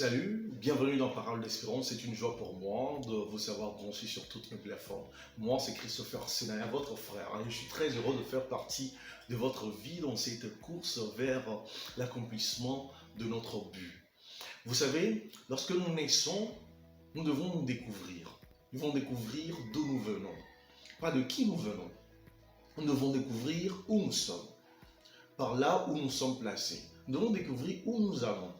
Salut, bienvenue dans Parole d'Espérance. C'est une joie pour moi de vous savoir branché sur toutes mes plateformes. Moi, c'est Christopher Sénaya, votre frère, et je suis très heureux de faire partie de votre vie dans cette course vers l'accomplissement de notre but. Vous savez, lorsque nous naissons, nous devons nous découvrir. Nous devons découvrir d'où nous venons, pas de qui nous venons. Nous devons découvrir où nous sommes, par là où nous sommes placés. Nous devons découvrir où nous allons,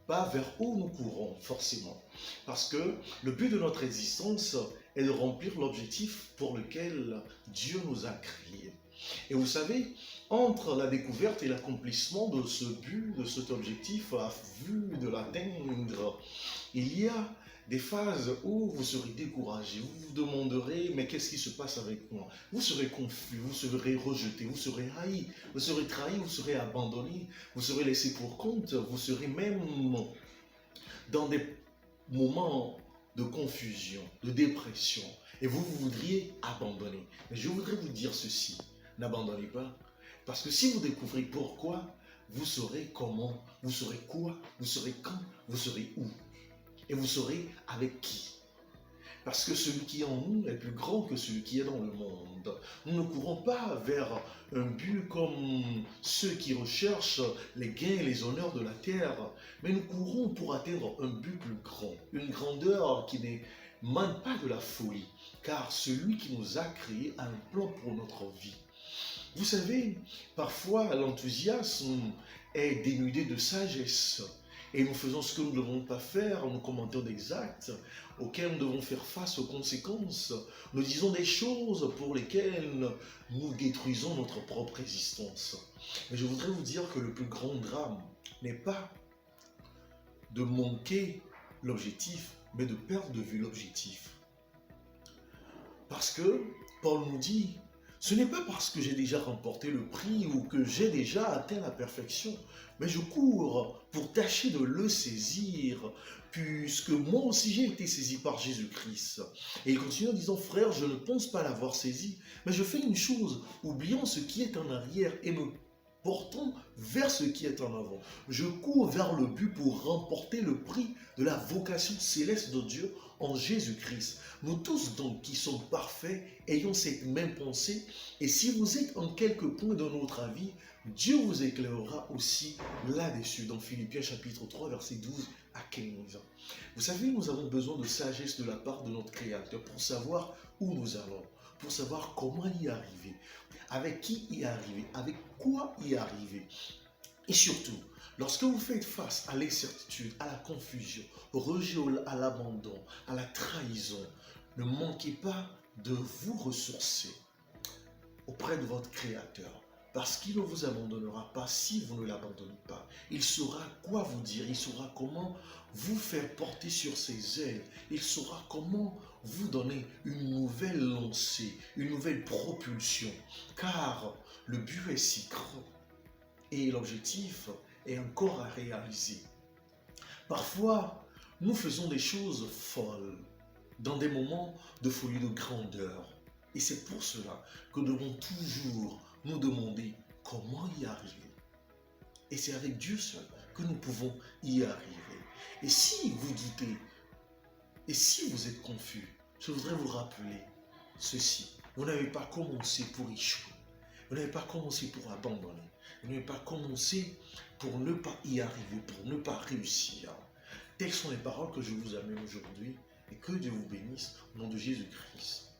pas vers où nous courons forcément. Parce que le but de notre existence est de remplir l'objectif pour lequel Dieu nous a créés. Et vous savez, entre la découverte et l'accomplissement de ce but, de cet objectif, à vue de l'atteindre, il y a des phases où vous serez découragé, vous vous demanderez, mais qu'est-ce qui se passe avec moi? Vous serez confus, vous serez rejeté, vous serez haï, vous serez trahi, vous serez abandonné, vous serez laissé pour compte, vous serez même dans des moments de confusion, de dépression, et vous voudriez abandonner. Mais je voudrais vous dire ceci, n'abandonnez pas, parce que si vous découvrez pourquoi, vous saurez comment, vous saurez quoi, vous saurez quand, vous saurez où. Et vous saurez avec qui. Parce que celui qui est en nous est plus grand que celui qui est dans le monde. Nous ne courons pas vers un but comme ceux qui recherchent les gains et les honneurs de la terre, mais nous courons pour atteindre un but plus grand, une grandeur qui n'émane pas de la folie, car celui qui nous a créés a un plan pour notre vie. Vous savez, parfois l'enthousiasme est dénudé de sagesse. Et nous faisons ce que nous ne devons pas faire, nous commettons des actes auxquels nous devons faire face aux conséquences. Nous disons des choses pour lesquelles nous détruisons notre propre existence. Mais je voudrais vous dire que le plus grand drame n'est pas de manquer l'objectif, mais de perdre de vue l'objectif. Parce que Paul nous dit, ce n'est pas parce que j'ai déjà remporté le prix ou que j'ai déjà atteint la perfection, mais je cours pour tâcher de le saisir, puisque moi aussi j'ai été saisi par Jésus-Christ. Et il continue en disant, frère, je ne pense pas l'avoir saisi, mais je fais une chose, oubliant ce qui est en arrière et me portant vers ce qui est en avant. Je cours vers le but pour remporter le prix de la vocation céleste de Dieu en Jésus-Christ. Nous tous donc qui sommes parfaits, ayons cette même pensée, et si vous êtes en quelque point de notre avis, Dieu vous éclairera aussi là-dessus, dans Philippiens chapitre 3, versets 12 à 15. Vous savez, nous avons besoin de sagesse de la part de notre Créateur pour savoir où nous allons, pour savoir comment y arriver, avec qui y arriver, avec quoi y arriver. Et surtout, lorsque vous faites face à l'incertitude, à la confusion, au rejet, à l'abandon, à la trahison, ne manquez pas de vous ressourcer auprès de votre Créateur. Parce qu'il ne vous abandonnera pas si vous ne l'abandonnez pas. Il saura quoi vous dire, il saura comment vous faire porter sur ses ailes, il saura comment vous donner une nouvelle lancée, une nouvelle propulsion. Car le but est si grand et l'objectif est encore à réaliser. Parfois, nous faisons des choses folles, dans des moments de folie de grandeur. Et c'est pour cela que nous devons toujours nous demander comment y arriver. Et c'est avec Dieu seul que nous pouvons y arriver. Et si vous doutez, et si vous êtes confus, je voudrais vous rappeler ceci. Vous n'avez pas commencé pour échouer. Vous n'avez pas commencé pour abandonner. Vous n'avez pas commencé pour ne pas y arriver, pour ne pas réussir. Telles sont les paroles que je vous amène aujourd'hui. Et que Dieu vous bénisse au nom de Jésus-Christ.